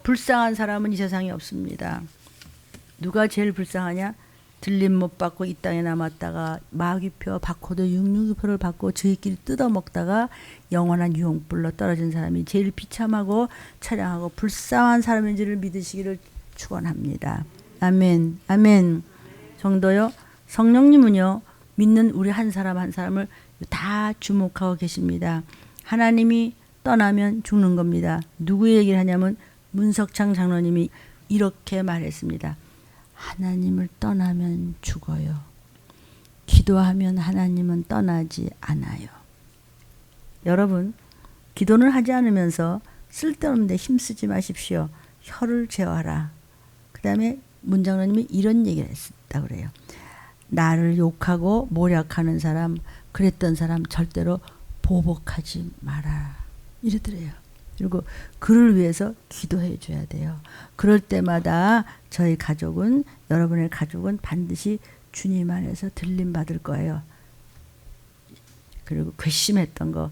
불쌍한 사람은 이 세상에 없습니다. 누가 제일 불쌍하냐? 들림 못 받고 이 땅에 남았다가 마귀표, 박호도 육류표를 받고 저희끼리 뜯어먹다가 영원한 유혹불로 떨어진 사람이 제일 비참하고 처량하고 불쌍한 사람인지를 믿으시기를 축원합니다. 아멘. 아멘. 정도요. 성령님은요, 믿는 우리 한 사람 한 사람을 다 주목하고 계십니다. 하나님이 떠나면 죽는 겁니다. 누구 얘기를 하냐면 문석창 장로님이 이렇게 말했습니다. 하나님을 떠나면 죽어요. 기도하면 하나님은 떠나지 않아요. 여러분, 기도는 하지 않으면서 쓸데없는 데 힘쓰지 마십시오. 혀를 제어하라. 그 다음에 문장로님이 이런 얘기를 했다고 그래요. 나를 욕하고 모략하는 사람, 그랬던 사람 절대로 보복하지 마라. 이러더래요. 그리고 그를 위해서 기도해 줘야 돼요. 그럴 때마다 저희 가족은, 여러분의 가족은 반드시 주님 안에서 들림 받을 거예요. 그리고 괘씸했던 거,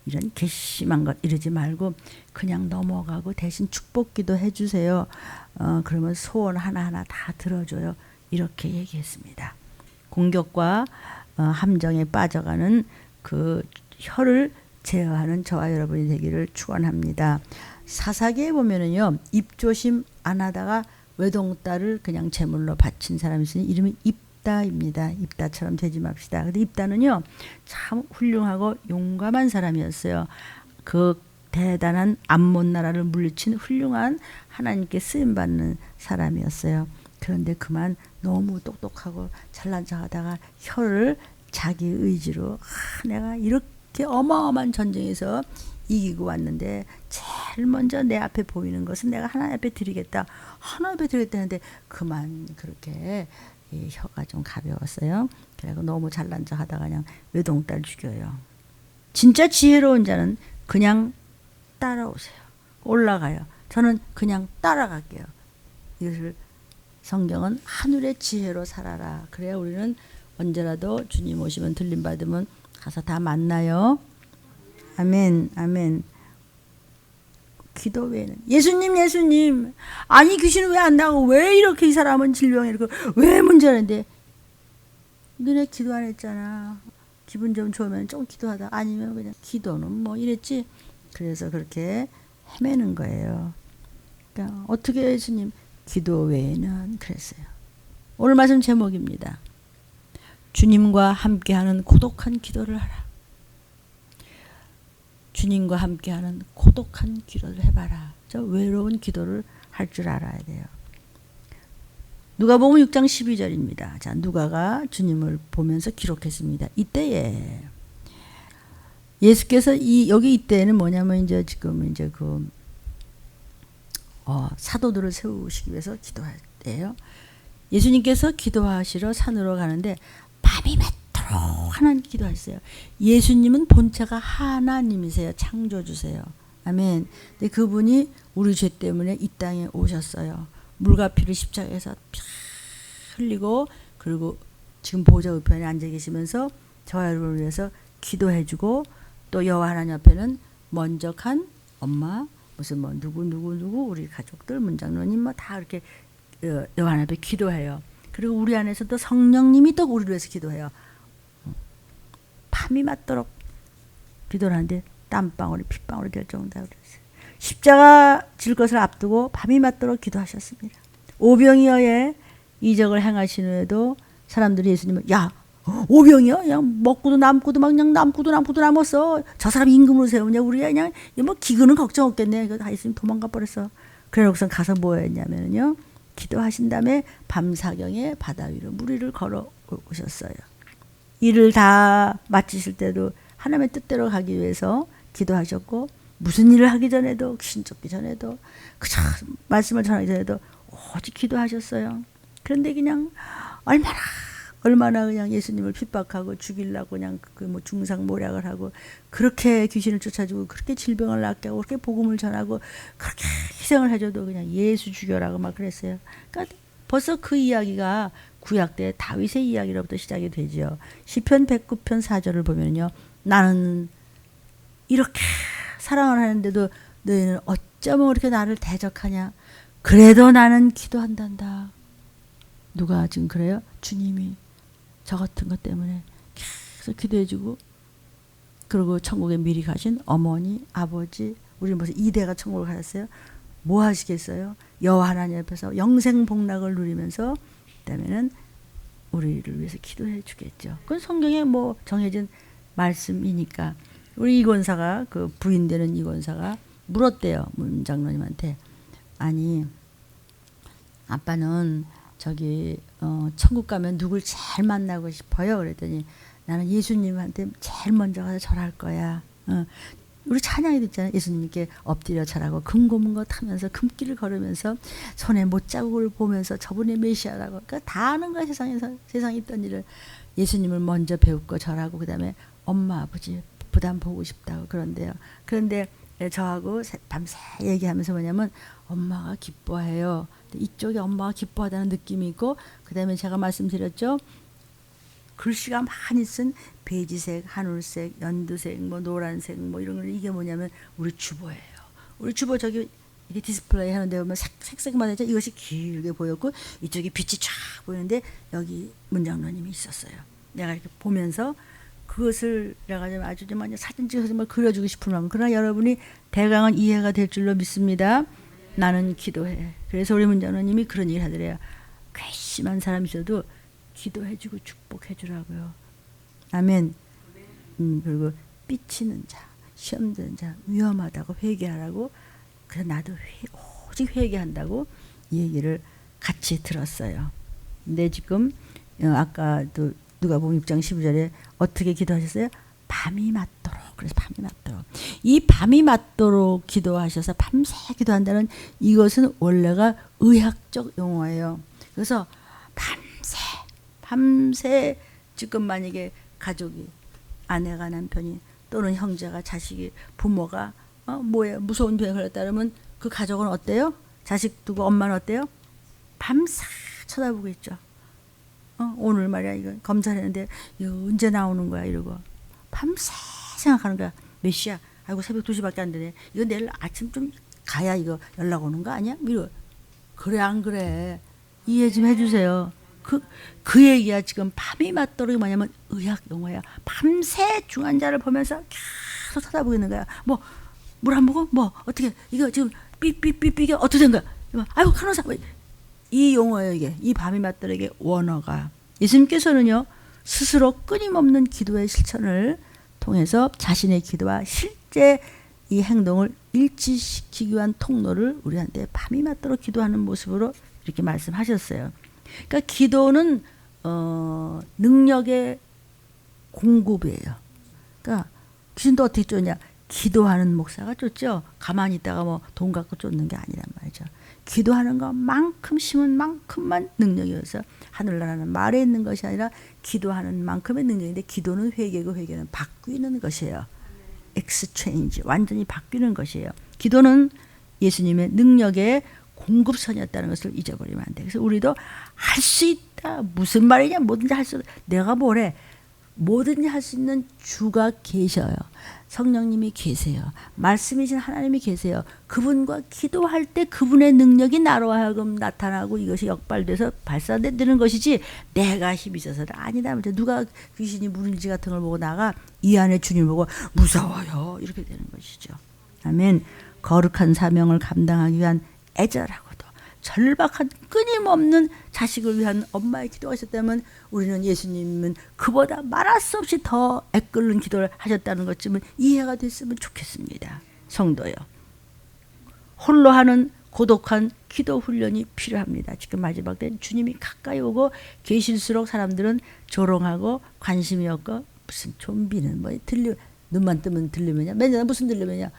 이런 괘씸한 것 이러지 말고 그냥 넘어가고 대신 축복 기도 해주세요. 그러면 소원 하나하나 다 들어줘요. 이렇게 얘기했습니다. 공격과 함정에 빠져가는 그 혀를 제어하는 저와 여러분이 되기를 축원합니다. 사사기에 보면은요, 입조심 안 하다가 외동딸을 그냥 제물로 바친 사람이 있으니 이름이 입다입니다. 입다처럼 되지 맙시다. 근데 입다는요, 참 훌륭하고 용감한 사람이었어요. 그 대단한 암몬 나라를 물리친 훌륭한 하나님께 쓰임 받는 사람이었어요. 그런데 그만 너무 똑똑하고 잘난 척하다가 혀를 자기 의지로 내가 이렇게 어마어마한 전쟁에서 이기고 왔는데 제일 먼저 내 앞에 보이는 것은 내가 하나님 앞에 드리겠다. 하나님 앞에 드리겠다 하는데 그만 그렇게 혀가 좀 가벼웠어요. 그래서 너무 잘난 척 하다가 그냥 외동딸 죽여요. 진짜 지혜로운 자는 그냥 따라오세요. 올라가요. 저는 그냥 따라갈게요. 이것을 성경은 하늘의 지혜로 살아라. 그래야 우리는 언제라도 주님 오시면 들림 받으면 가서 다 만나요. 아멘. 아멘. 기도 외에는 예수님 아니 귀신은 왜 안 나오고 왜 이렇게 이 사람은 질병이 이렇게 왜 문제인데 너네 기도 안 했잖아. 기분 좀 좋으면 좀 기도하다 아니면 그냥 기도는 뭐 이랬지. 그래서 그렇게 헤매는 거예요. 그러니까 어떻게 해요, 예수님? 기도 외에는 그랬어요. 오늘 말씀 제목입니다. 주님과 함께하는 고독한 기도를 하라. 주님과 함께하는 고독한 기도를 해봐라. 저 외로운 기도를 할 줄 알아야 돼요. 누가복음 6장 12절입니다. 자, 누가가 주님을 보면서 기록했습니다. 이때에 예수께서 여기 이때에는 뭐냐면 이제 지금 이제 사도들을 세우시기 위해서 기도할 때예요. 예수님께서 기도하시러 산으로 가는데 밤이 맺도록 하나님 기도하셨어요. 예수님은 본체가 하나님이세요. 창조주세요. 아멘. 근데 그분이 우리 죄 때문에 이 땅에 오셨어요. 물과 피를 십자가에서 흘리고 그리고 지금 보좌 우편에 앉아 계시면서 저와 여러분을 위해서 기도해주고 또 여호와 하나님 앞에는 먼저 간 엄마 무슨 뭐 누구 우리 가족들 문장로님 뭐 다 이렇게 여호와 하나님 앞에 기도해요. 그리고 우리 안에서도 성령님이 또 우리를 위해서 기도해요. 밤이 맞도록 기도를 하는데 땀방울이 핏방울이 될 정도라고 그랬어요. 십자가 질 것을 앞두고 밤이 맞도록 기도하셨습니다. 오병이어의 이적을 행하신 후에도 사람들이 예수님을 야 오병이어 그냥 먹고도 남고도 막 그냥 남고도 남았어. 저 사람 임금으로 세우냐 우리가 그냥 뭐 기근은 걱정 없겠네. 이거 다 있으면 도망가 버렸어. 그래놓고선 가서 뭐 했냐면요. 기도하신 다음에 밤사경에 바다 위로 무리를 걸어 오셨어요. 일을 다 마치실 때도 하나님의 뜻대로 가기 위해서 기도하셨고 무슨 일을 하기 전에도 귀신 쫓기 전에도 그저 말씀을 전하기 전에도 오직 기도하셨어요. 그런데 그냥 얼마나 그냥 예수님을 핍박하고 죽이려고 그냥 뭐 중상모략을 하고 그렇게 귀신을 쫓아주고 그렇게 질병을 낫게 하고 그렇게 복음을 전하고 그렇게 희생을 해줘도 그냥 예수 죽여라고 막 그랬어요. 그러니까 벌써 그 이야기가 구약 때 다윗의 이야기로부터 시작이 되죠. 시편 109편 4절을 보면요. 나는 이렇게 사랑을 하는데도 너희는 어쩌면 그렇게 나를 대적하냐. 그래도 나는 기도한단다. 누가 지금 그래요? 주님이 저 같은 것 때문에 계속 기도해주고, 그리고 천국에 미리 가신 어머니, 아버지, 우리 무슨 2대가 천국을 가셨어요. 뭐 하시겠어요? 여호와 하나님 앞에서 영생복락을 누리면서 그다음에는 우리를 위해서 기도해 주겠죠. 그건 성경에 뭐 정해진 말씀이니까. 우리 이권사가, 그 부인 되는 이권사가 물었대요, 문 장로님한테. 아니, 아빠는 저기 천국 가면 누굴 제일 만나고 싶어요? 그랬더니 나는 예수님한테 제일 먼저 가서 절할 거야. 우리 찬양에도 있잖아요. 예수님께 엎드려 절하고 금고문고 타면서 금길을 걸으면서 손에 못자국을 보면서 저분의 메시아라고. 그러니까 다 아는 거야. 세상에 있던 일을. 예수님을 먼저 배우고 절하고 그다음에 엄마 아버지 부담 보고 싶다고 그런데요. 그런데 저하고 밤새 얘기하면서 뭐냐면 엄마가 기뻐해요. 이쪽에 엄마가 기뻐하다는 느낌이 있고, 그다음에 제가 말씀드렸죠. 글씨가 많이 쓴 베이지색, 하늘색, 연두색, 뭐 노란색, 뭐 이런 거, 이게 뭐냐면 우리 주보예요. 우리 주보 저기 이게 디스플레이 하는데 보면 색색만 했죠. 이것이 길게 보였고 이쪽에 빛이 쫙 보이는데 여기 문장로님이 있었어요. 내가 이렇게 보면서 그것을 내가 좀 아주 좀 사진 찍어서 정말 그려주고 싶은 마음. 그러나 여러분이 대강은 이해가 될 줄로 믿습니다. 나는 기도해. 그래서 우리 문장로님이 그런 얘기를 하더래요. 괘씸한 사람이 있어도 기도해주고 축복해주라고요. 아멘. 그리고 삐치는 자, 시험 드는 자, 위험하다고 회개하라고. 그래서 나도 오직 회개한다고 이 얘기를 같이 들었어요. 근데 지금 아까도 누가복음 6장 12절에 어떻게 기도하셨어요? 밤이 맞도록. 그래서 밤이 맞도록. 이 밤이 맞도록 기도하셔서 밤새 기도한다는 이것은 원래가 의학적 용어예요. 그래서 밤새 지금 만약에 가족이, 아내가 남편이 또는 형제가 자식이, 부모가 뭐예요? 무서운 병에 걸렸다 그러면 그 가족은 어때요? 자식 두고 엄마는 어때요? 밤새 쳐다보고 있죠. 오늘 말이야 이거 검사를 했는데 이거 언제 나오는 거야 이러고 밤새 생각하는 거야. 몇 시야? 아이고 새벽 2시밖에 안 되네. 이거 내일 아침 좀 가야 이거 연락 오는 거 아니야? 이러. 그래 안 그래? 이해 좀 해주세요. 그 얘기야. 지금 밤이 맞도록 뭐냐면 의학 용어야. 밤새 중환자를 보면서 계속 쳐다보고 있는 거야. 뭐 물 안 먹어? 뭐 어떻게 이거 지금 삐삐삐삐 어떻게 된 거야? 아이고 간호사. 이 용어예요. 이게 이 밤이 맞도록의 원어가. 예수님께서는요 스스로 끊임없는 기도의 실천을 통해서 자신의 기도와 실제 이 행동을 일치시키기 위한 통로를 우리한테 밤이 맞도록 기도하는 모습으로 이렇게 말씀하셨어요. 그러니까 기도는 능력의 공급이에요. 그러니까 귀신도 어떻게 쫓냐? 기도하는 목사가 쫓죠. 가만히 있다가 뭐 돈 갖고 쫓는 게 아니란 말이죠. 기도하는 것만큼 심은 만큼만 능력이어서 하늘나라는 말에 있는 것이 아니라 기도하는 만큼의 능력인데, 기도는 회개고 회개는 바뀌는 것이에요. 엑스체인지, 완전히 바뀌는 것이에요. 기도는 예수님의 능력의 공급선이었다는 것을 잊어버리면 안 돼. 그래서 우리도 할 수 있다. 무슨 말이냐? 뭐든지 할 수 있다. 내가 뭐래? 뭐든지 할 수 있는 주가 계셔요. 성령님이 계세요. 말씀이신 하나님이 계세요. 그분과 기도할 때 그분의 능력이 나로 하여금 나타나고 이것이 역발돼서 발산되는 것이지 내가 힘이 있어서는 아니다. 누가 귀신이 물인지 같은 걸 보고 나가 이 안에 주님 보고 무서워요. 이렇게 되는 것이죠. 아멘. 거룩한 사명을 감당하기 위한 애절하고도 절박한 끊임없는 자식을 위한 엄마의 기도가 있었다면 우리는 예수님은 그보다 말할 수 없이 더 애끓는 기도를 하셨다는 것쯤은 이해가 됐으면 좋겠습니다. 성도요. 홀로 하는 고독한 기도 훈련이 필요합니다. 지금 마지막 때 주님이 가까이 오고 계실수록 사람들은 조롱하고 관심이 없고 무슨 좀비는 뭐 눈만 뜨면 들리면야 맨날 무슨 들리면야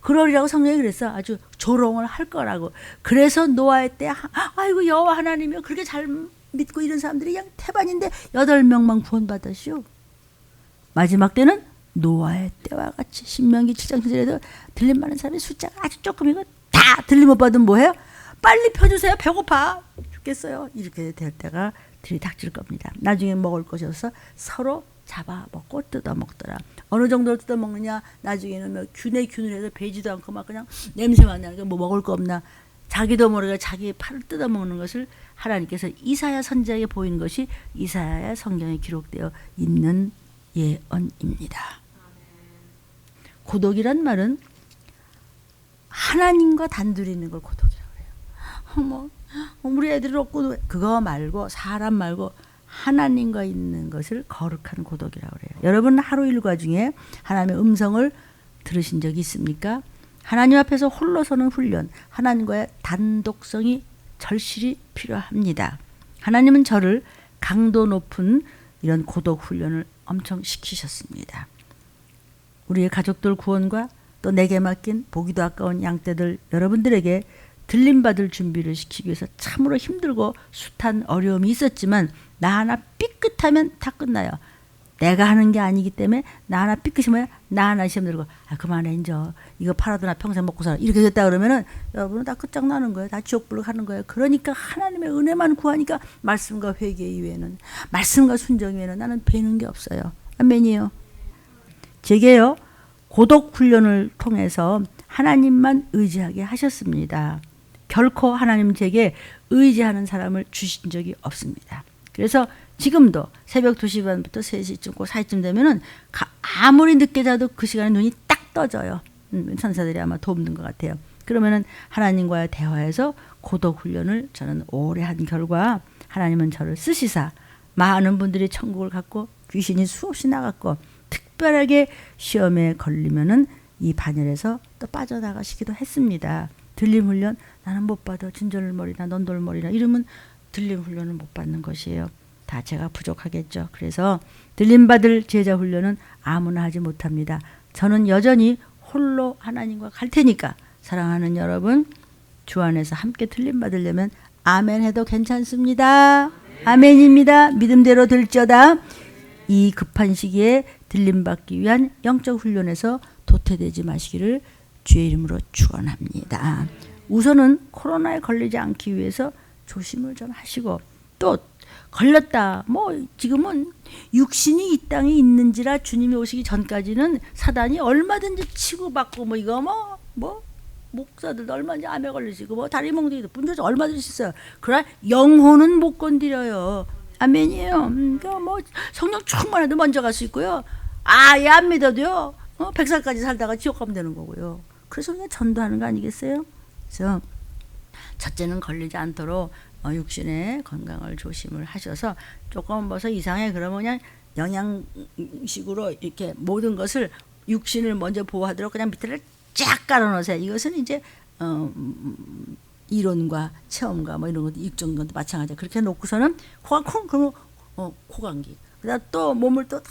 그러리라고 성령이 그랬어. 아주 조롱을 할 거라고. 그래서 노아의 때 아이고 여호와 하나님이요 그렇게 잘 믿고 이런 사람들이 그냥 태반인데 8명만 구원받았시오. 마지막 때는 노아의 때와 같이 신명기 7장 7절에도 들림 많은 사람의 숫자가 아주 조금이고 다 들림 못 받으면 뭐해요? 빨리 펴주세요. 배고파 죽겠어요. 이렇게 될 때가 들이닥칠 겁니다. 나중에 먹을 것이 없어서 서로 잡아먹고 뜯어먹더라. 어느 정도로 뜯어먹느냐, 나중에는 뭐 균해서 베지도 않고 막 그냥 냄새만 나니까 뭐 먹을 거 없나, 자기도 모르게 자기 팔을 뜯어먹는 것을 하나님께서 이사야 선지자에게 보인 것이 이사야 성경에 기록되어 있는 예언입니다. 고독이란 말은 하나님과 단둘이 있는 걸 고독이라고 해요. 뭐 우리 애들 없고 그거 말고 사람 말고 하나님과 있는 것을 거룩한 고독이라고 해요. 여러분 하루 일과 중에 하나님의 음성을 들으신 적이 있습니까? 하나님 앞에서 홀로 서는 훈련, 하나님과의 단독성이 절실히 필요합니다. 하나님은 저를 강도 높은 이런 고독 훈련을 엄청 시키셨습니다. 우리의 가족들 구원과 또 내게 맡긴 보기도 아까운 양떼들 여러분들에게 들림받을 준비를 시키기 위해서 참으로 힘들고 숱한 어려움이 있었지만 나 하나 삐끗하면 다 끝나요. 내가 하는 게 아니기 때문에 나 하나 삐끗이면 나 하나 시험 들고 그만해 이제 이거 팔아도 나 평생 먹고 살아 이렇게 됐다 그러면은 여러분은 다 끝장나는 거예요. 다 지옥불로 가는 거예요. 그러니까 하나님의 은혜만 구하니까 말씀과 회개 이외에는 말씀과 순종 이외에는 나는 배는 게 없어요. 아멘이요. 제게요 고독 훈련을 통해서 하나님만 의지하게 하셨습니다. 결코 하나님 제게 의지하는 사람을 주신 적이 없습니다. 그래서 지금도 새벽 2시 반부터 3시쯤, 4시쯤 되면은 아무리 늦게 자도 그 시간에 눈이 딱 떠져요. 천사들이 아마 돕는 것 같아요. 그러면은 하나님과의 대화에서 고독 훈련을 저는 오래 한 결과 하나님은 저를 쓰시사 많은 분들이 천국을 갔고 귀신이 수없이 나갔고 특별하게 시험에 걸리면은 이 반열에서 또 빠져나가시기도 했습니다. 들림 훈련 나는 못 받아 진절머리나 넌돌머리나 이러면 들림 훈련을 못 받는 것이에요. 다 제가 부족하겠죠. 그래서 들림받을 제자 훈련은 아무나 하지 못합니다. 저는 여전히 홀로 하나님과 갈 테니까 사랑하는 여러분 주 안에서 함께 들림받으려면 아멘 해도 괜찮습니다. 아멘입니다. 믿음대로 될지어다. 이 급한 시기에 들림받기 위한 영적 훈련에서 도태되지 마시기를 주의 이름으로 축원합니다. 우선은 코로나에 걸리지 않기 위해서 조심을 좀 하시고 또 걸렸다. 뭐 지금은 육신이 이 땅에 있는지라 주님이 오시기 전까지는 사단이 얼마든지 치고받고 뭐 이거 뭐 목사들도 얼마든지 암에 걸리시고 뭐 다리 몽둥이도 분들 얼마든지 있어요. 그러나 영혼은 못 건드려요. 아멘이에요. 그러니까 뭐 성령 충만해도 먼저 갈 수 있고요. 아예 안 믿어도요. 100살까지 살다가 지옥 가면 되는 거고요. 그래서 그냥 전도하는 거 아니겠어요? 그래서 첫째는 걸리지 않도록 육신의 건강을 조심을 하셔서 조금 뭐서 이상해 그러면 그냥 영양식으로 이렇게 모든 것을 육신을 먼저 보호하도록 그냥 밑에를 쫙 깔아놓으세요. 이것은 이제 이론과 체험과 뭐 이런 것도 육종 것도 마찬가지야. 그렇게 놓고서는 코가 콩 그러면 코감기. 그다음 또 몸을 또 다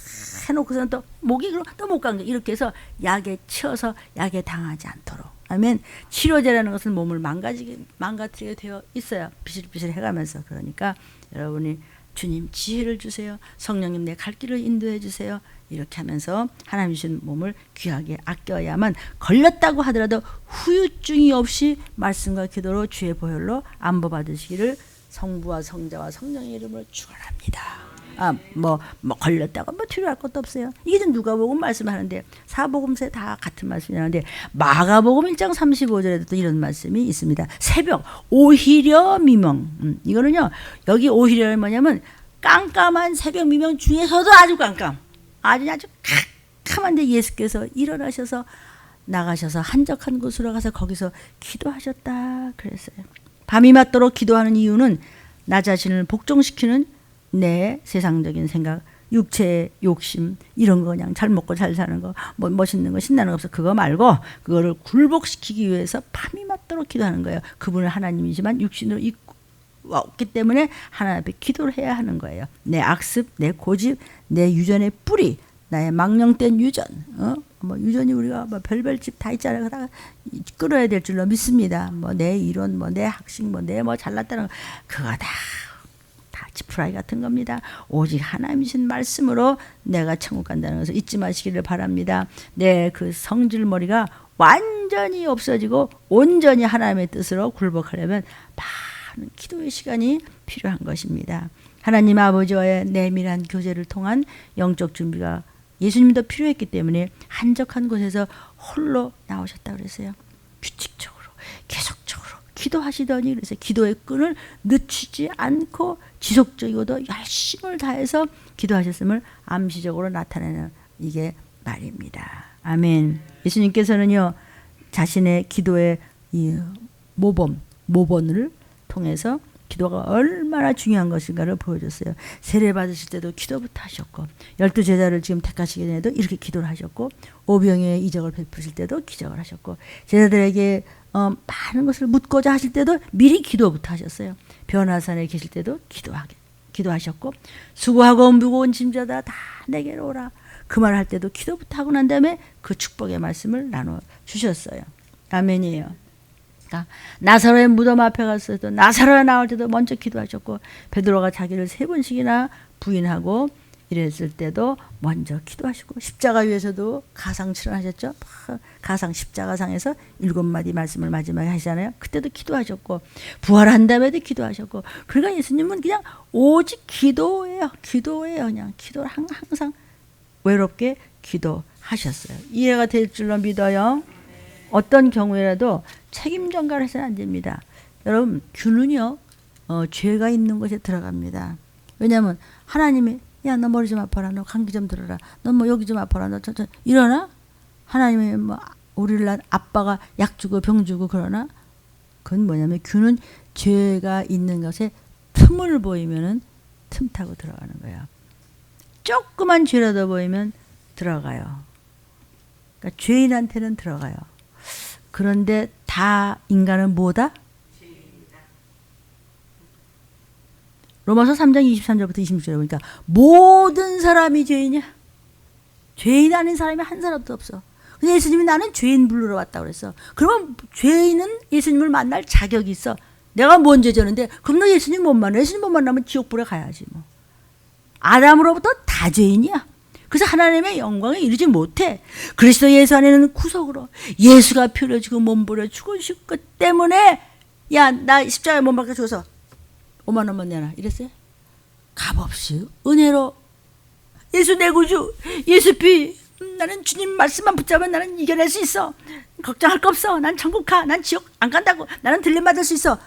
해놓고서는 또 목이 그럼 또 목감기 이렇게 해서 약에 치어서 약에 당하지 않도록. 아멘. 치료제라는 것은 몸을 망가뜨리게 되어 있어요. 비실비실 해가면서. 그러니까 여러분이 주님 지혜를 주세요. 성령님 내 갈 길을 인도해 주세요. 이렇게 하면서 하나님 주신 몸을 귀하게 아껴야만 걸렸다고 하더라도 후유증이 없이 말씀과 기도로 주의 보혈로 안보 받으시기를 성부와 성자와 성령의 이름으로 축원합니다. 뭐 걸렸다고 뭐 필요할 것도 없어요. 이게 좀 누가복음 말씀하는데 사복음서에 다 같은 말씀이 나오는데 마가복음 1장 35절에도 또 이런 말씀이 있습니다. 새벽 오히려 미명. 이거는요 여기 오히려는 뭐냐면 깜깜한 새벽 미명 중에서도 아주 깜깜 아주 캄캄한데 예수께서 일어나셔서 나가셔서 한적한 곳으로 가서 거기서 기도하셨다 그랬어요. 밤이 맞도록 기도하는 이유는 나 자신을 복종시키는 내 세상적인 생각, 육체의 욕심 이런 거 그냥 잘 먹고 잘 사는 거, 뭐 멋있는 거 신나는 거 없어 그거 말고 그거를 굴복시키기 위해서 밤이 맞도록 기도하는 거예요. 그분은 하나님이지만 육신으로 왔기 때문에 하나님 앞에 기도를 해야 하는 거예요. 내 악습, 내 고집, 내 유전의 뿌리, 나의 망령된 유전, 뭐 유전이 우리가 뭐 별별 집 다 있잖아요. 다 끌어야 될 줄로 믿습니다. 뭐 내 이론, 뭐 내 학식, 뭐 내 뭐 잘났다는 거 그거 다 지푸라기 같은 겁니다. 오직 하나님이신 말씀으로 내가 천국 간다는 것을 잊지 마시기를 바랍니다. 내 그 성질머리가 완전히 없어지고 온전히 하나님의 뜻으로 굴복하려면 많은 기도의 시간이 필요한 것입니다. 하나님 아버지와의 내밀한 교제를 통한 영적 준비가 예수님도 필요했기 때문에 한적한 곳에서 홀로 나오셨다 그랬어요. 규칙적으로 계속적으로 기도하시더니 그래서 기도의 끈을 늦추지 않고 지속적이고도 열심을 다해서 기도하셨음을 암시적으로 나타내는 이게 말입니다. 아멘. 예수님께서는요 자신의 기도의 이 모본을 통해서 기도가 얼마나 중요한 것인가를 보여줬어요. 세례 받으실 때도 기도부터 하셨고 12제자를 지금 택하시기 전에도 이렇게 기도를 하셨고 오병이의 이적을 베푸실 때도 기적을 하셨고 제자들에게 많은 것을 묻고자 하실 때도 미리 기도부터 하셨어요. 변화산에 계실 때도 기도하셨고 수고하고 무거운 짐자다 다 내게로 오라 그 말 할 때도 기도부터 하고 난 다음에 그 축복의 말씀을 나눠 주셨어요. 아멘이에요. 나사로의 무덤 앞에 갔을 때도 나사로가 나올 때도 먼저 기도하셨고 베드로가 자기를 3번씩이나 부인하고 이랬을 때도 먼저 기도하시고 십자가 위에서도 가상치를 하셨죠. 가상 십자가상에서 7마디 말씀을 마지막에 하시잖아요. 그때도 기도하셨고 부활한 다음에도 기도하셨고 그러니까 예수님은 그냥 오직 기도예요. 그냥 기도를 항상 외롭게 기도하셨어요. 이해가 될 줄로 믿어요. 어떤 경우에라도 책임 전가를 해서는 안 됩니다. 여러분 균은요 죄가 있는 곳에 들어갑니다. 왜냐하면 하나님이 야 너 머리 좀 아파라 너 감기 좀 들어라 너 뭐 여기 좀 아파라 너 이러나 하나님이 뭐 우리를 낳은 아빠가 약 주고 병 주고 그러나 그건 뭐냐면 균은 죄가 있는 것에 틈을 보이면은 틈 타고 들어가는 거예요. 조그만 죄라도 보이면 들어가요. 그러니까 죄인한테는 들어가요. 그런데 다 인간은 뭐다? 로마서 3장 23절부터 26절에 보니까 모든 사람이 죄인이야. 죄인 아닌 사람이 한 사람도 없어. 근데 예수님이 나는 죄인 부르러 왔다고 그랬어. 그러면 죄인은 예수님을 만날 자격이 있어. 내가 뭔 죄 졌는데 그럼 너 예수님 못 만나. 예수님 못 만나면 지옥불에 가야지 뭐. 아담으로부터 다 죄인이야. 그래서 하나님의 영광에 이르지 못해. 그리스도 예수 안에는 구속으로 예수가 피를 주고 몸부려 죽으신 것 때문에 야 나 십자가에 못 박혀 죽어서 5만 원만 내놔 이랬어요. 값없이 은혜로 예수 내 구주 예수 피 나는 주님 말씀만 붙잡으면 나는 이겨낼 수 있어. 걱정할 거 없어. 난 천국 가. 난 지옥 안 간다고. 나는 들림 받을 수 있어.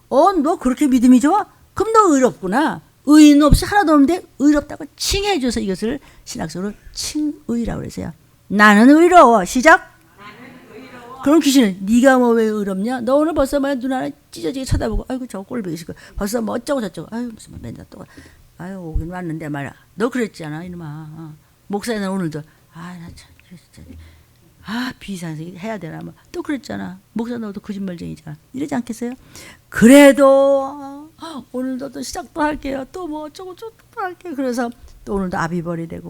너 그렇게 믿음이 좋아? 그럼 너 의롭구나. 의인 없이 하나도 없는데 의롭다고 칭해줘서 이것을 신학적으로 칭의라고 그러세요. 나는 의로워. 시작. 그럼 귀신은 네가 뭐 왜 의롭냐? 너 오늘 벌써 뭐 눈 하나 찢어지게 쳐다보고 아이고 저 꼴보기 싫고 벌써 뭐 어쩌고 저쩌고 아유 무슨 맨날 또 아유 오긴 왔는데 말이야. 너 그랬잖아 이놈아. 목사는 오늘도 나 참 진짜 비상해서 해야 되나 뭐 또 그랬잖아. 목사 너도 거짓말쟁이잖아. 이러지 않겠어요? 그래도 오늘도 또 시작도 할게요. 또 뭐 어쩌고 저쩌고 할게요. 그래서 또 오늘도 아비벌이 되고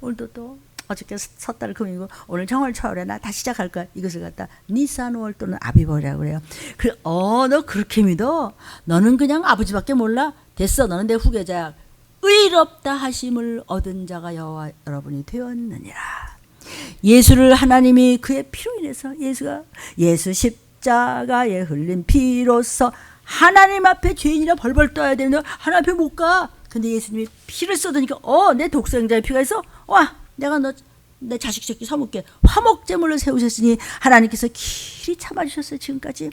오늘도 또 어저께 섣달 금이고 오늘 정월철에 나 다시 시작할 거야. 이것을 갖다 니산월 또는 아비벌이라고 그래요. 그래, 너 그렇게 믿어? 너는 그냥 아버지밖에 몰라? 됐어. 너는 내 후계자야. 의롭다 하심을 얻은 자가 여호와 여러분이 되었느니라. 예수를 하나님이 그의 피로 인해서 예수 십자가에 흘린 피로서 하나님 앞에 죄인이라 벌벌 떠야 되는데 하나님 앞에 못 가. 근데 예수님이 피를 쏟으니까 내 독생자의 피가 있어? 와 내가 너 내 자식 새끼 서먹게 화목제물을 세우셨으니 하나님께서 길이 참아주셨어요. 지금까지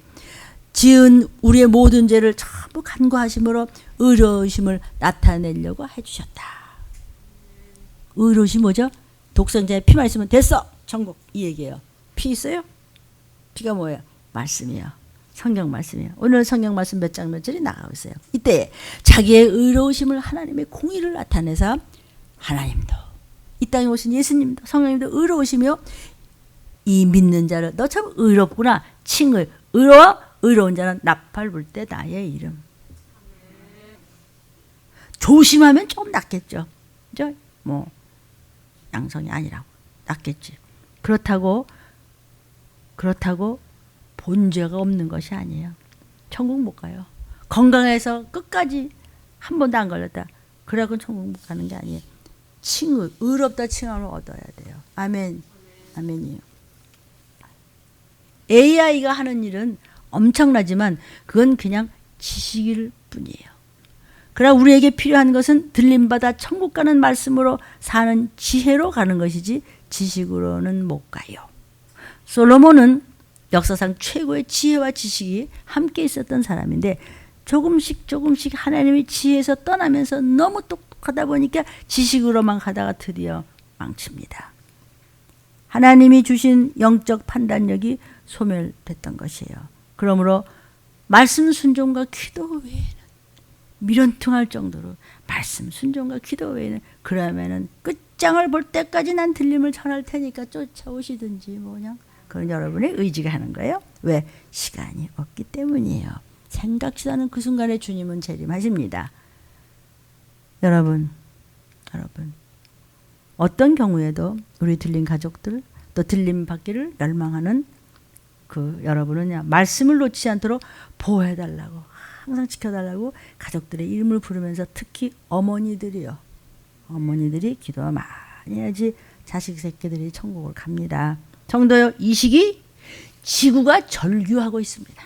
지은 우리의 모든 죄를 전부 간과하심으로 의로우심을 나타내려고 해주셨다. 의로우심 뭐죠? 독생자의 피만 있으면 됐어. 천국 이 얘기예요. 피 있어요? 피가 뭐예요? 말씀이에요. 성경 말씀이에요. 오늘 성경 말씀 몇 장 몇 절이 나가고 있어요. 이때 자기의 의로우심을 하나님의 공의를 나타내서 하나님도 이 땅에 오신 예수님도 성령님도 의로우시며 이 믿는 자를 너 참 의롭구나 칭을 의로운 자는 나팔 불 때 나의 이름. 조심하면 좀 낫겠죠. 그죠? 뭐 양성이 아니라고 낫겠지. 그렇다고 본 죄가 없는 것이 아니에요. 천국 못 가요. 건강해서 끝까지 한 번도 안 걸렸다. 그래갖고 천국 못 가는 게 아니에요. 칭의, 의롭다 칭함을 얻어야 돼요. 아멘. 아멘이요. AI가 하는 일은 엄청나지만 그건 그냥 지식일 뿐이에요. 그러나 우리에게 필요한 것은 들림받아 천국 가는 말씀으로 사는 지혜로 가는 것이지 지식으로는 못 가요. 솔로몬은 역사상 최고의 지혜와 지식이 함께 있었던 사람인데 조금씩 하나님의 지혜에서 떠나면서 너무 똑똑하다 보니까 지식으로만 가다가 드디어 망칩니다. 하나님이 주신 영적 판단력이 소멸됐던 것이에요. 그러므로 말씀 순종과 기도 외에는 미련통할 정도로 말씀 순종과 기도 외에는 그러면은 끝장을 볼 때까지 난 들림을 전할 테니까 쫓아오시든지 뭐냐. 그건 여러분의 의지가 하는 거예요. 왜? 시간이 없기 때문이에요. 생각지도 않은 그 순간에 주님은 재림하십니다. 여러분 어떤 경우에도 우리 들린 가족들 또 들림 받기를 열망하는 그 여러분은 말씀을 놓치지 않도록 보호해달라고 항상 지켜달라고 가족들의 이름을 부르면서 특히 어머니들이요. 어머니들이 기도 많이 해야지 자식 새끼들이 천국을 갑니다. 성도요, 이 시기 지구가 절규하고 있습니다.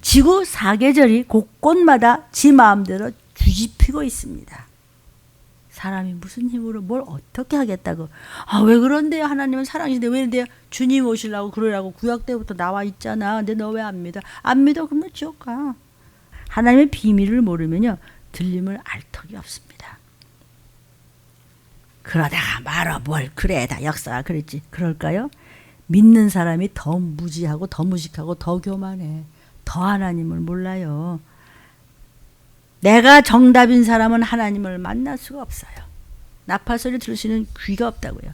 지구 사계절이 곳곳마다 지 마음대로 뒤집히고 있습니다. 사람이 무슨 힘으로 뭘 어떻게 하겠다고. 왜 그런데요? 하나님은 사랑이신데 왜 이런데요? 주님 오시려고 그러라고 구약 때부터 나와 있잖아. 근데 너 왜 안 믿어? 안 믿어? 그러면 지옥 가. 하나님의 비밀을 모르면요, 들림을 알 턱이 없습니다. 그러다가 말아 뭘 그래 다 역사가 그랬지. 그럴까요? 믿는 사람이 더 무지하고 더 무식하고 더 교만해. 더 하나님을 몰라요. 내가 정답인 사람은 하나님을 만날 수가 없어요. 나팔소리 들을 수 있는 귀가 없다고요.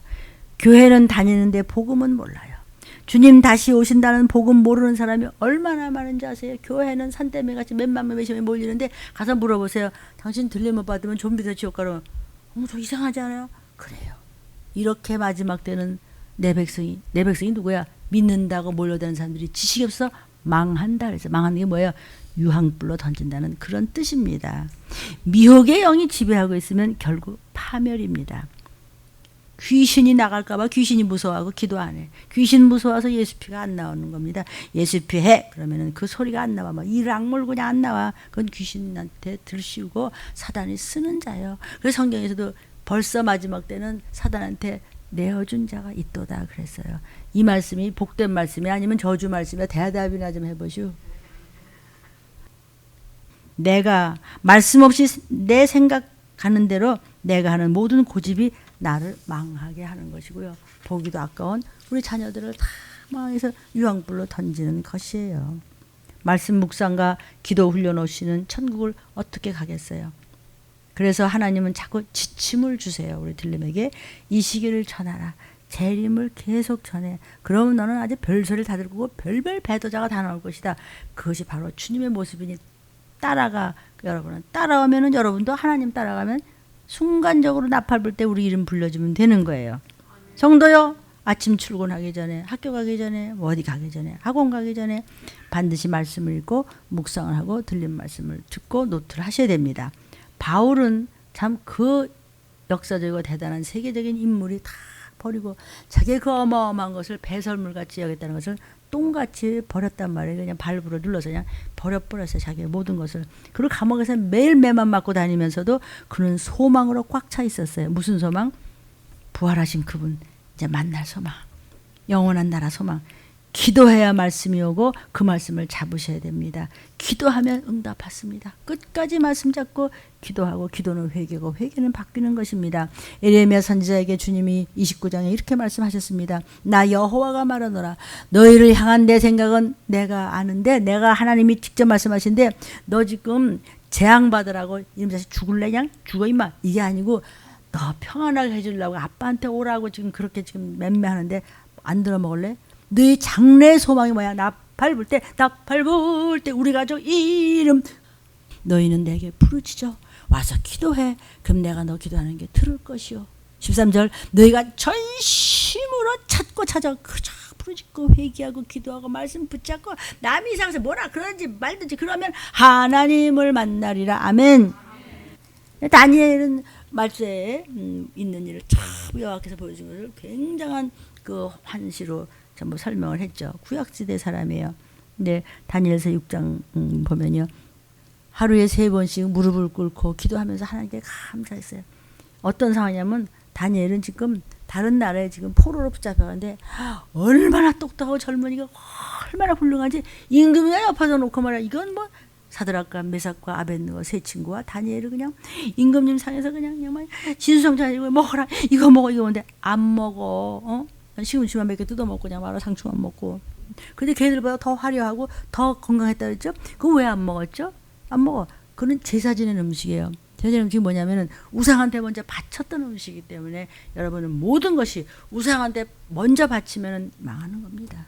교회는 다니는데 복음은 몰라요. 주님 다시 오신다는 복음 모르는 사람이 얼마나 많은지 아세요? 교회는 산더미같이 몇만 명 몇십명이 몰리는데 가서 물어보세요. 당신 들림 못 받으면 좀비도 지옥 가러. 저 이상하지 않아요? 그래요. 이렇게 마지막 때는 내 백성이 누구야? 믿는다고 몰려드는 사람들이 지식이 없어 망한다 그래서 망하는 게 뭐예요? 유황불로 던진다는 그런 뜻입니다. 미혹의 영이 지배하고 있으면 결국 파멸입니다. 귀신이 나갈까봐 귀신이 무서워하고 기도 안 해. 귀신 무서워서 예수피가 안 나오는 겁니다. 예수피 해 그러면은 그 소리가 안 나와. 이 악물 그냥 안 나와. 그건 귀신한테 들씌우고 사단이 쓰는 자예요. 그래서 성경에서도 벌써 마지막 때는 사단한테 내어준 자가 있도다 그랬어요. 이 말씀이 복된 말씀이 아니면 저주 말씀이야. 대답이나 좀 해보시오. 내가 말씀 없이 내 생각하는 대로 내가 하는 모든 고집이 나를 망하게 하는 것이고요. 보기도 아까운 우리 자녀들을 다 망해서 유황불로 던지는 것이에요. 말씀 묵상과 기도 훈련 없이는 천국을 어떻게 가겠어요? 그래서 하나님은 자꾸 지침을 주세요. 우리 들림에게 이 시기를 전하라. 재림을 계속 전해. 그러면 너는 아주 별소리를 다 듣고 별별 배도자가 다 나올 것이다. 그것이 바로 주님의 모습이니 따라가. 여러분은 따라오면은 여러분도 하나님 따라가면 순간적으로 나팔 불 때 우리 이름 불러주면 되는 거예요. 성도요, 아침 출근하기 전에, 학교 가기 전에, 어디 가기 전에, 학원 가기 전에 반드시 말씀을 읽고 묵상을 하고 들린 말씀을 듣고 노트를 하셔야 됩니다. 바울은 참 그 역사적이고 대단한 세계적인 인물이 다 버리고 자기 그 어마어마한 것을 배설물같이 여겼다는 것을 똥같이 버렸단 말이에요. 그냥 발부로 눌러서 그냥 버렸어요. 자기의 모든 것을. 그리고 감옥에서 매일 매만 맞고 다니면서도 그는 소망으로 꽉 차 있었어요. 무슨 소망? 부활하신 그분 이제 만날 소망. 영원한 나라 소망. 기도해야 말씀이 오고 그 말씀을 잡으셔야 됩니다. 기도하면 응답 받습니다. 끝까지 말씀 잡고 기도하고 기도는 회개고 회개는 바뀌는 것입니다. 예레미야 선지자에게 주님이 29장에 이렇게 말씀하셨습니다. 나 여호와가 말하노라. 너희를 향한 내 생각은 내가 아는데 내가 하나님이 직접 말씀하신데 너 지금 재앙받으라고 이놈 자식 죽을래? 그냥 죽어 임마. 이게 아니고 너 평안하게 해주려고 아빠한테 오라고 지금 그렇게 지금 맴매하는데 안 들어먹을래? 너희 장래 소망이 뭐야? 나팔 불 때 우리 가족 이름 너희는 내게 부르짖어 와서 기도해. 그럼 내가 너 기도하는 게 들을 것이요. 13절 너희가 전심으로 찾고 찾아 그저 부르짖고 회개하고 기도하고 말씀 붙잡고 남이 이상해서 뭐라 그러는지 말든지 그러면 하나님을 만나리라. 아멘. 다니엘은 말세에 있는 일을 참 여호와께서 보여준 것을 굉장한 그 환시로 전부 설명을 했죠. 구약시대 사람이에요. 근데 다니엘서 6장 보면요. 하루에 3번씩 무릎을 꿇고 기도하면서 하나님께 감사했어요. 어떤 상황이냐면 다니엘은 지금 다른 나라에 지금 포로로 붙잡혀가는데 얼마나 똑똑하고 젊은이가 얼마나 훌륭한지 임금이 옆에서 놓고 말이야. 이건 뭐 사드락과 메삭과 아벳느고 세 친구와 다니엘을 그냥 임금님 상에서 그냥 정말 진수성찬이고 먹어라 이거 먹어 이거 먹는데 안 먹어. 시금치만 몇 개 뜯어먹고 그냥 말아 상추만 먹고. 근데 걔들보다 더 화려하고 더 건강했다 그랬죠? 그럼 왜 안 먹었죠? 안 먹어. 그건 제사 지낸 음식이에요. 제사 지낸 음식이 뭐냐면은 우상한테 먼저 바쳤던 음식이기 때문에 여러분은 모든 것이 우상한테 먼저 바치면은 망하는 겁니다.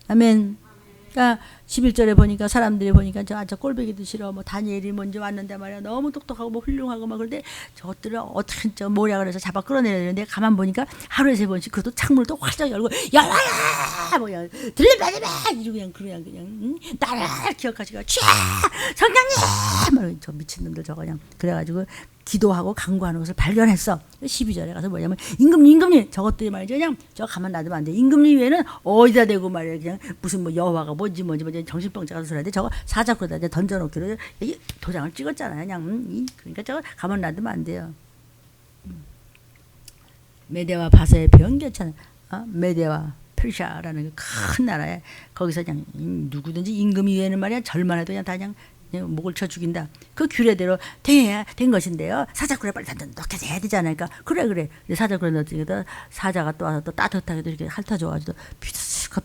아멘. 그러니까 11절에 보니까 사람들이 보니까 저 꼴배기도 싫어. 뭐 다니엘이 먼저 왔는데 말이야. 너무 똑똑하고 뭐 훌륭하고 막 그런데 저것들을 어떻게 저 뭐라 그래서 잡아 끌어내야 되는데 가만 보니까 하루에 3번씩 그것도 창문을 또 활짝 열고 여와야 뭐야 들리마 이러고 그냥 나를 기억하시고 쥐 성령님 막 저 미친놈들 저거 그냥 그래가지고 기도하고 간구하는 것을 발견했어. 12절에 가서 뭐냐면 임금님 저것들이 말이죠. 그냥 저 가만 놔두면 안 돼. 임금님 외에는 어디다 대고 말이야. 그냥 무슨 뭐 여호와가 뭔지 정신병자 같은 소리 하는데 저거 사자꾸에다 던져놓기로 도장을 찍었잖아요. 그냥 그러니까 저거 가만 놔두면 안 돼요. 메대와 바사의 변겼잖아요. 메대와 페르시아라는 큰 나라에 거기서 그냥 누구든지 임금이 외에는 말이야 절만 해도 그냥 다 그냥 목을 쳐 죽인다. 그 규례대로 된 것인데요. 사자굴에 빨리 넣게 해야 되잖아요. 그러니까 그래. 사자굴에 넣었더니 사자가 또 와서 또 따뜻하게도 이렇게 핥아줘가지고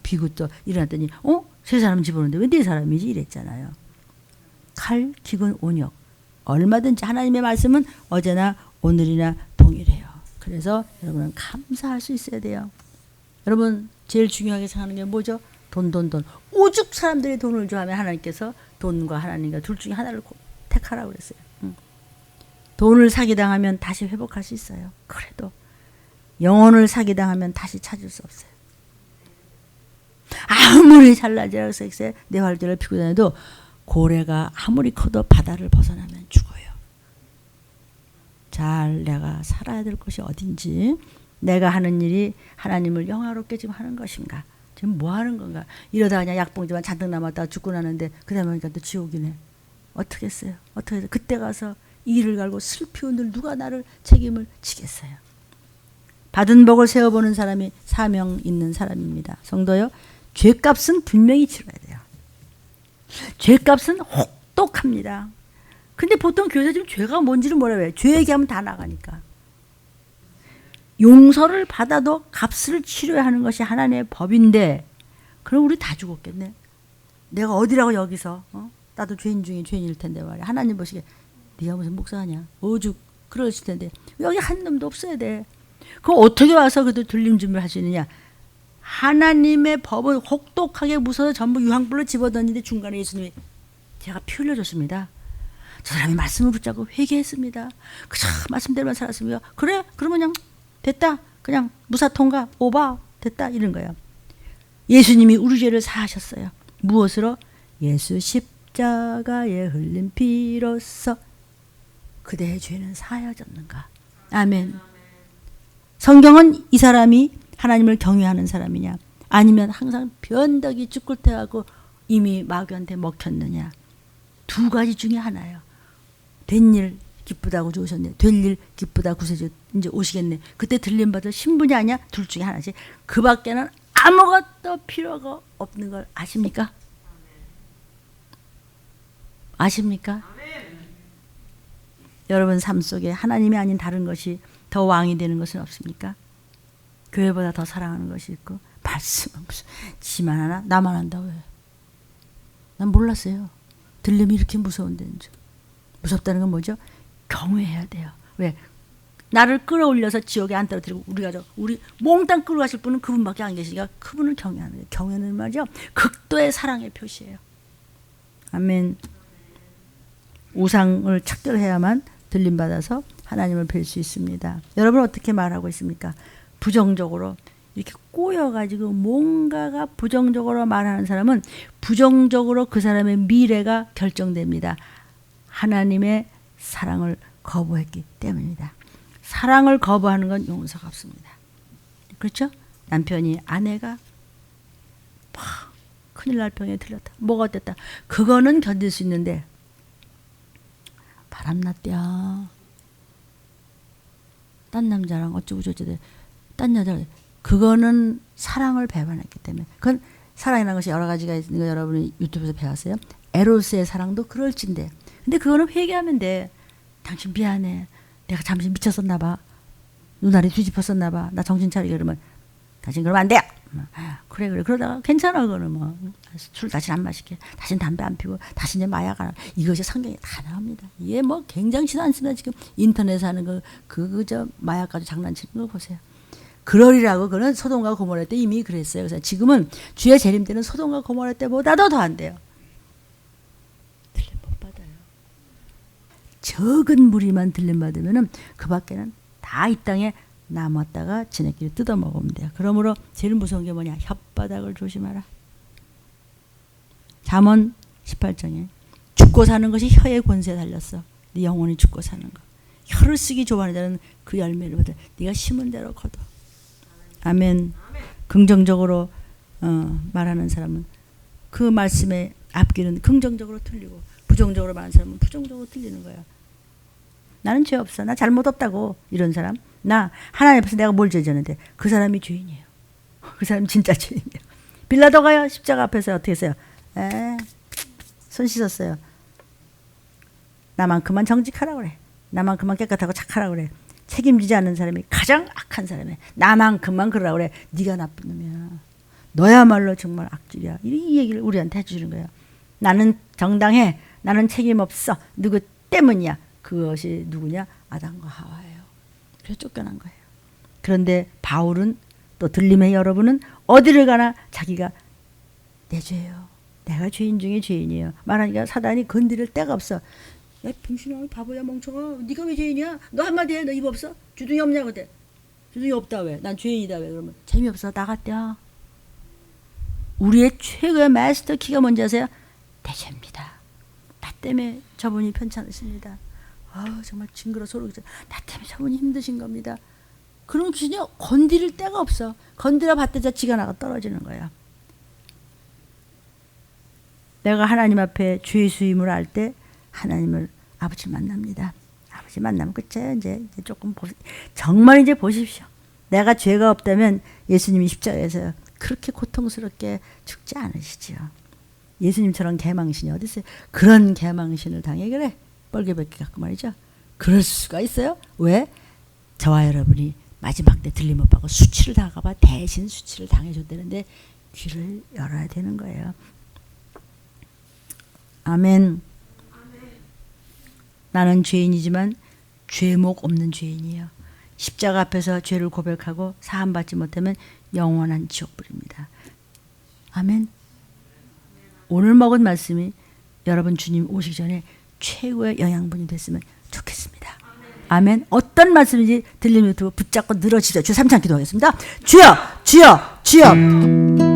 비고 또 일어났더니 세 사람 집어넣는데 왜 네 사람이지 이랬잖아요. 칼, 기근, 온역. 얼마든지 하나님의 말씀은 어제나 오늘이나 동일해요. 그래서 여러분은 감사할 수 있어야 돼요. 여러분 제일 중요하게 생각하는 게 뭐죠? 돈. 오죽 사람들이 돈을 좋아하면 하나님께서 돈과 하나님과 둘 중에 하나를 택하라고 그랬어요. 돈을 사기당하면 다시 회복할 수 있어요. 그래도 영혼을 사기당하면 다시 찾을 수 없어요. 아무리 잘나지라고 해서 내 활개를 피고 다녀도 고래가 아무리 커도 바다를 벗어나면 죽어요. 잘 내가 살아야 될 것이 어딘지, 내가 하는 일이 하나님을 영화롭게 지금 하는 것인가, 지금 뭐 하는 건가. 이러다가 그냥 약봉지만 잔뜩 남았다가 죽고 나는데 그 다음에 보니까 또 지옥이네. 어떻게 했어요? 어떻게 해서 그때 가서 이를 갈고 슬피 오늘 누가 나를 책임을 지겠어요. 받은 복을 세어보는 사람이 사명 있는 사람입니다. 성도요, 죄값은 분명히 치러야 돼요. 죄값은 혹독합니다. 근데 보통 교회에서 지금 죄가 뭔지를 뭐라고 해요? 죄 얘기하면 다 나가니까. 용서를 받아도 값을 치러야 하는 것이 하나님의 법인데, 그럼 우리 다 죽었겠네. 내가 어디라고 여기서, 나도 죄인 중에 죄인일 텐데 말이야. 하나님 보시기에 네가 무슨 목사냐, 오죽 그러실 텐데 여기 한 놈도 없어야 돼. 그럼 어떻게 와서 그래도 들림 준비를 할 수 있느냐? 하나님의 법은 혹독하게 무서워서 전부 유황불로 집어던지는데 중간에 예수님이 제가 피 흘려줬습니다. 저 사람이 말씀을 붙잡고 회개했습니다. 그저 말씀대로만 살았습니다. 그래? 그러면 그냥 됐다. 그냥 무사 통과, 오바 됐다, 이런 거예요. 예수님이 우리 죄를 사하셨어요. 무엇으로? 예수 십자가에 흘린 피로써 그대의 죄는 사하여졌는가. 아멘. 성경은 이 사람이 하나님을 경외하는 사람이냐, 아니면 항상 변덕이 쭈글대하고 이미 마귀한테 먹혔느냐. 두 가지 중에 하나예요. 된 일 기쁘다고 좋으셨네. 될 일 기쁘다 구세주 이제 오시겠네. 그때 들림받을 신분이 아니야. 둘 중에 하나지. 그 밖에는 아무것도 필요가 없는 걸 아십니까? 아십니까? 여러분 삶 속에 하나님이 아닌 다른 것이 더 왕이 되는 것은 없습니까? 교회보다 더 사랑하는 것이 있고, 말씀은 무슨 지만 하나 나만 한다고 해요. 난 몰랐어요. 들림이 이렇게 무서운 데인 줄. 무섭다는 건 뭐죠? 경외해야 돼요. 왜? 나를 끌어올려서 지옥에 안 떨어뜨리고 우리 몽땅 끌어가실 분은 그분밖에 안 계시니까 그분을 경외하는 거예요. 경외는 말이죠, 극도의 사랑의 표시예요. 아멘. 우상을 척결해야만 들림받아서 하나님을 뵐 수 있습니다. 여러분 어떻게 말하고 있습니까? 부정적으로 이렇게 꼬여가지고 뭔가가 부정적으로 말하는 사람은 부정적으로 그 사람의 미래가 결정됩니다. 하나님의 사랑을 거부했기 때문입니다. 사랑을 거부하는 건 용서가 없습니다. 그렇죠? 남편이 아내가 큰일 날 병에 들렸다, 뭐가 됐다, 그거는 견딜 수 있는데 바람났대야. 딴 남자랑 어쩌고 저쩌고 딴 여자. 그거는 사랑을 배반했기 때문에. 그건 사랑이라는 것이 여러 가지가 있는 거 여러분이 유튜브에서 배웠어요. 에로스의 사랑도 그럴진데. 근데 그거는 회개하면 돼. 당신 미안해. 내가 잠시 미쳤었나 봐. 눈알이 뒤집혔었나 봐. 나 정신 차리게. 그러면 당신 그러면 안 돼. 그래 그러다가 괜찮아. 그거는 뭐 술 다시 안 마실게. 다시 담배 안 피고 다시 이제 마약 안 하고. 이것이 성경에 다 나옵니다. 이게 뭐 굉장치도 않습니다. 지금 인터넷에 하는 저 마약 가지고 장난치는 거 보세요. 그러리라고. 그는 소돔과 고모라 때 이미 그랬어요. 그래서 지금은 주의 재림 때는 소돔과 고모라 때보다도 더 안 돼요. 들림 못 받아요. 적은 무리만 들림 받으면은 그 밖에는 다 이 땅에 남았다가 지네끼리 뜯어먹으면 돼요. 그러므로 제일 무서운 게 뭐냐? 혓바닥을 조심하라. 잠언 18장에 죽고 사는 것이 혀의 권세에 달렸어. 네 영혼이 죽고 사는 거. 혀를 쓰기 좋아하는 자는 그 열매를 받아. 네가 심은 대로 거둬. 아멘. 긍정적으로 말하는 사람은 그 말씀의 앞길은 긍정적으로 틀리고 부정적으로 말하는 사람은 부정적으로 틀리는 거야. 나는 죄 없어. 나 잘못 없다고. 이런 사람. 나 하나님 앞에서 내가 뭘 죄졌는데 그 사람이 죄인이에요. 그 사람이 진짜 죄인이에요. 빌라도가요. 십자가 앞에서 어떻게 했어요? 손 씻었어요. 나만큼만 정직하라고 그래. 나만큼만 깨끗하고 착하라고 그래. 책임지지 않는 사람이 가장 악한 사람이야. 나만큼만 그러라고 그래. 네가 나쁜 놈이야. 너야말로 정말 악질이야. 이 얘기를 우리한테 해주는 거예요. 나는 정당해. 나는 책임 없어. 누구 때문이야. 그것이 누구냐? 아담과 하와예요. 그래서 쫓겨난 거예요. 그런데 바울은 또 들림의 여러분은 어디를 가나 자기가 내 죄예요. 내가 죄인 중에 죄인이에요. 말하니까 사단이 건드릴 데가 없어. 야 병신아 바보야 멍청아. 네가 왜 죄인이야? 너 한마디 해. 너 입 없어? 주둥이 없냐 그때? 주둥이 없다 왜? 난 죄인이다 왜? 그러면 재미없어. 나갔대요. 우리의 최고의 마스터 키가 뭔지 아세요? 내 죄입니다. 나 때문에 저분이 편찮으십니다. 정말 징그러 소리. 나 때문에 저분이 힘드신 겁니다. 그럼 그냥 건드릴 데가 없어. 건드려 봤자 지가 나가 떨어지는 거야. 내가 하나님 앞에 주의 수임을 할 때 하나님을 아버지 만납니다. 아버지 만나면 끝이에요. 이제 조금 정말 이제 보십시오. 내가 죄가 없다면 예수님이 십자가에서 그렇게 고통스럽게 죽지 않으시지요. 예수님처럼 개망신이 어디 있어요? 그런 개망신을 당해 그래. 뻘개벗기 갖고 말이죠. 그럴 수가 있어요? 왜? 저와 여러분이 마지막 때 들림 못 받고 수치를 당할까봐 대신 수치를 당해줬다는데 귀를 열어야 되는 거예요. 아멘. 나는 죄인이지만 죄목 없는 죄인이에요. 십자가 앞에서 죄를 고백하고 사함받지 못하면 영원한 지옥불입니다. 아멘. 오늘 먹은 말씀이 여러분 주님 오시기 전에 최고의 영양분이 됐으면 좋겠습니다. 아멘. 어떤 말씀인지 들리는 유튜브 붙잡고 늘어지죠. 주여 3찬 기도하겠습니다. 주여 주여 주여.